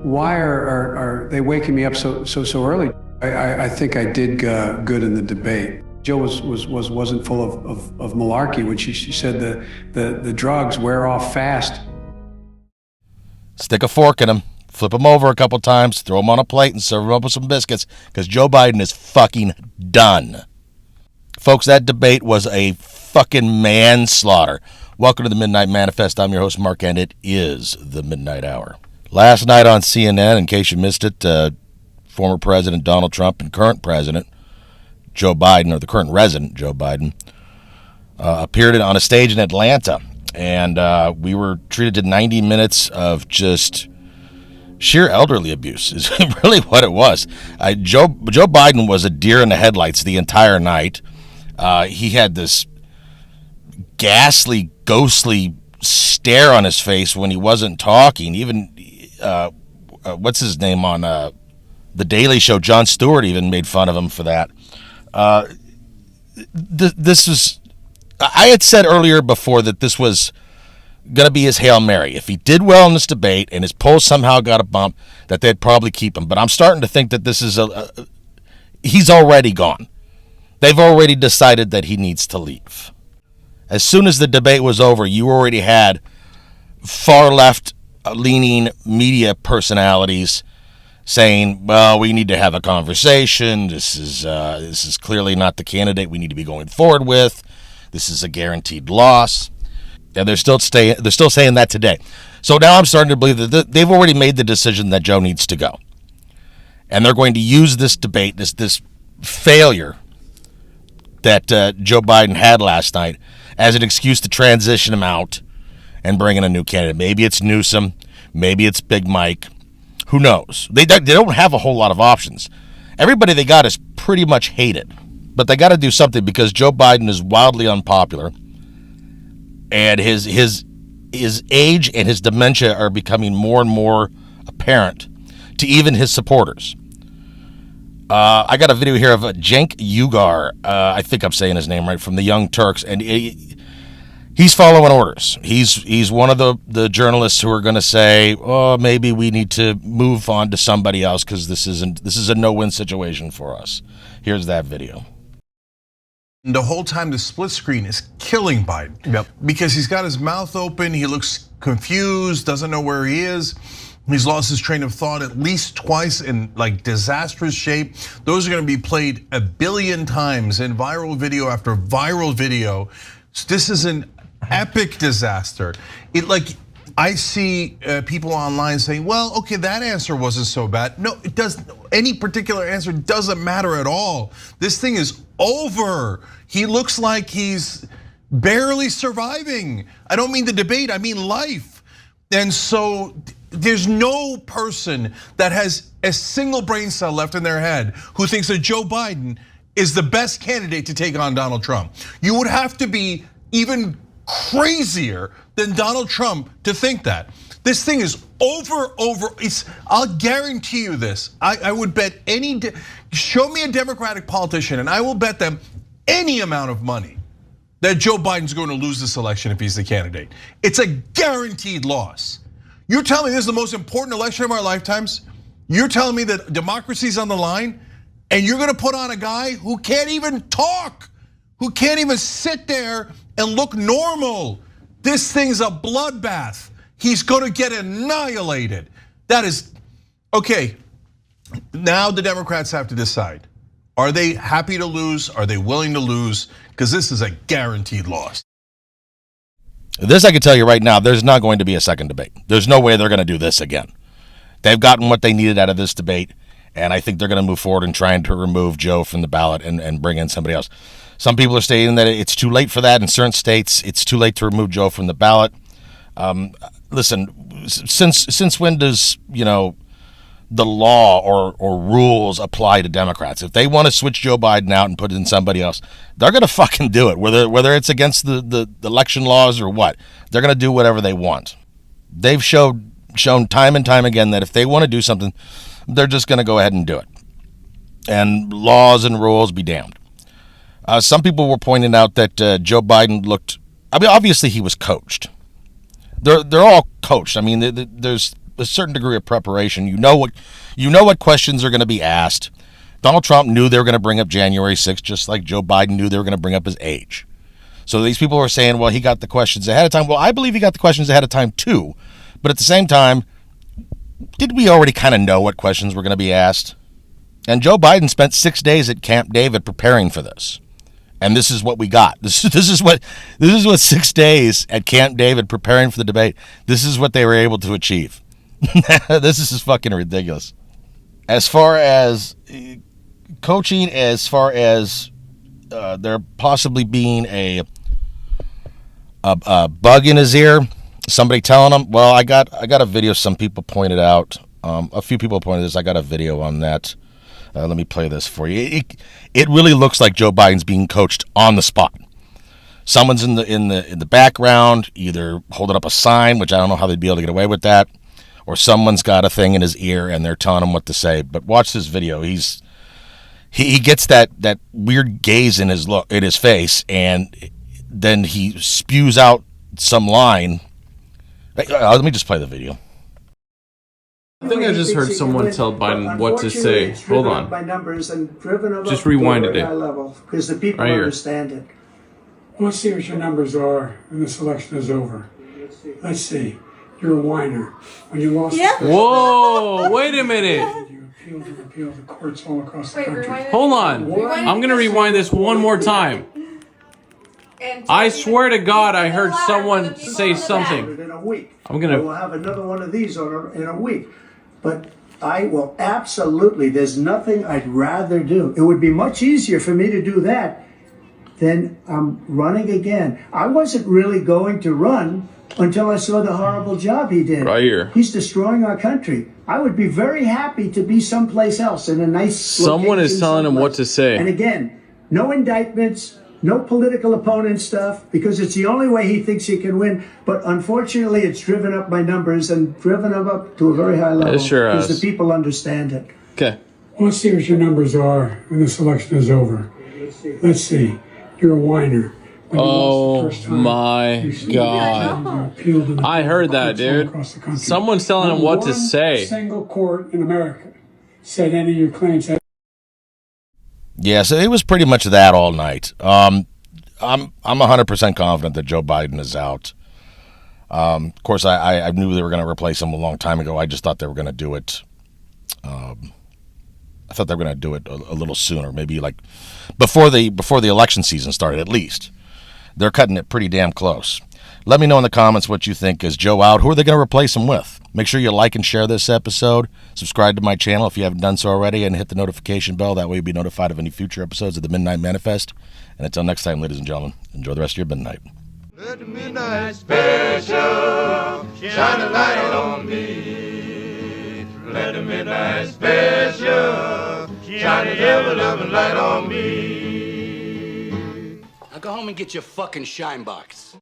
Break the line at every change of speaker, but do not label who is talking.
Why are they waking me up so early? I think I did good in the debate. Joe wasn't full of malarkey when she said the drugs wear off fast.
Stick a fork in him, flip him over a couple times, throw him on a plate and serve him up with some biscuits, because Joe Biden is fucking done. Folks, that debate was a fucking manslaughter. Welcome to the Midnight Manifest. I'm your host, Mark, and it is the Midnight Hour. Last night on CNN, in case you missed it, former President Donald Trump and current President Joe Biden, or the current resident Joe Biden, appeared on a stage in Atlanta. And we were treated to 90 minutes of just sheer elderly abuse is really what it was. Joe Biden was a deer in the headlights the entire night. He had this ghastly, ghostly stare on his face when he wasn't talking. Even, what's his name on The Daily Show, Jon Stewart, even made fun of him for that. This is... I had said earlier before that this was going to be his Hail Mary. If he did well in this debate and his polls somehow got a bump, that they'd probably keep him. But I'm starting to think that this is he's already gone. They've already decided that he needs to leave. As soon as the debate was over, you already had far left leaning media personalities saying, well, we need to have a conversation. This is clearly not the candidate we need to be going forward with. This is a guaranteed loss. And they're still saying that today. So now I'm starting to believe that they've already made the decision that Joe needs to go. And they're going to use this debate, this failure that Joe Biden had last night, as an excuse to transition him out and bring in a new candidate. Maybe it's Newsom. Maybe it's Big Mike. Who knows? They don't have a whole lot of options. Everybody they got is pretty much hated. But they got to do something, because Joe Biden is wildly unpopular, and his age and his dementia are becoming more and more apparent to even his supporters. I got a video here of Cenk Uygur, I think I'm saying his name right, from the Young Turks, and he's following orders. He's one of the journalists who are going to say, oh, maybe we need to move on to somebody else because this is a no-win situation for us. Here's that video.
The whole time the split screen is killing Biden. Because he's got his mouth open, he looks confused, doesn't know where he is. He's lost his train of thought at least twice in like disastrous shape. Those are gonna be played a billion times in viral video after viral video. This is an epic disaster. I see people online saying, well, okay, that answer wasn't so bad. No, it doesn't. Any particular answer doesn't matter at all. This thing is over. He looks like he's barely surviving. I don't mean the debate, I mean life. And so there's no person that has a single brain cell left in their head who thinks that Joe Biden is the best candidate to take on Donald Trump. You would have to be even crazier than Donald Trump to think that. This thing is over. I'll guarantee you this. I would bet show me a Democratic politician and I will bet them any amount of money that Joe Biden's going to lose this election if he's the candidate. It's a guaranteed loss. You're telling me this is the most important election of our lifetimes? You're telling me that democracy's on the line and you're gonna put on a guy who can't even talk, who can't even sit there and look normal. This thing's a bloodbath. He's gonna get annihilated. That is, okay, now the Democrats have to decide. Are they happy to lose? Are they willing to lose? Because this is a guaranteed loss.
This I can tell you right now, there's not going to be a second debate. There's no way they're gonna do this again. They've gotten what they needed out of this debate, and I think they're gonna move forward in trying to remove Joe from the ballot and bring in somebody else. Some people are stating that it's too late for that. In certain states, it's too late to remove Joe from the ballot. Listen, since when does the law or rules apply to Democrats? If they want to switch Joe Biden out and put in somebody else, they're gonna fucking do it. Whether it's against the election laws or what, they're gonna do whatever they want. They've shown time and time again that if they want to do something, they're just gonna go ahead and do it. And laws and rules be damned. Some people were pointing out that Joe Biden looked. I mean, obviously he was coached. They're all coached. I mean, there's a certain degree of preparation. You know what questions are going to be asked. Donald Trump knew they were going to bring up January 6th, just like Joe Biden knew they were going to bring up his age. So these people are saying, well, he got the questions ahead of time. Well, I believe he got the questions ahead of time too. But at the same time, did we already kind of know what questions were going to be asked? And Joe Biden spent 6 days at Camp David preparing for this. And this is what we got. This is what 6 days at Camp David preparing for the debate. This is what they were able to achieve. This is fucking ridiculous. As far as coaching, as far as there possibly being a bug in his ear, somebody telling him. Well, I got a video. Some people pointed out. A few people pointed this. I got a video on that. Let me play this for you. It really looks like Joe Biden's being coached on the spot. Someone's in the background, either holding up a sign, which I don't know how they'd be able to get away with that, or someone's got a thing in his ear and they're telling him what to say. But watch this video. He gets that weird gaze in his face, and then he spews out some line. Let me just play the video.
I think I just heard someone tell Biden what to say. Hold on. Just rewinded it.
Because the people understand it.
Let's see what your numbers are when this election is over. Let's see. You're a whiner. When you lost.
Yeah. Whoa! Wait a minute.
You appealed the courts all across the country.
Hold on. I'm gonna rewind this one more time. I swear to God, I heard someone say something.
In a week.
We'll
have another one of these in a week. But I will absolutely, there's nothing I'd rather do. It would be much easier for me to do that than running again. I wasn't really going to run until I saw the horrible job he did.
Right here.
He's destroying our country. I would be very happy to be someplace else in a nice
Someone is telling him what to say.
And again, no indictments, no political opponent stuff, because it's the only way he thinks he can win. But unfortunately, it's driven up my numbers and driven them up to a very high level.
It sure has.
Because the people understand it.
Okay.
Let's see what your numbers are when this election is over. Let's see. You're a whiner.
Oh my God. I heard that, dude. Someone's telling him what to say.
One single court in America said any of your claims.
Yeah, so it was pretty much that all night. I'm 100% confident that Joe Biden is out. Of course, I knew they were going to replace him a long time ago. I just thought they were going to do it. I thought they were going to do it a little sooner, maybe like before the election season started. At least they're cutting it pretty damn close. Let me know in the comments what you think. Is Joe out? Who are they going to replace him with? Make sure you like and share this episode. Subscribe to my channel if you haven't done so already, and hit the notification bell. That way you'll be notified of any future episodes of the Midnight Manifest. And until next time, ladies and gentlemen, enjoy the rest of your midnight.
Let the midnight special shine a light on me. Let the midnight special shine a ever-loving light on me.
Now go home and get your fucking shine box.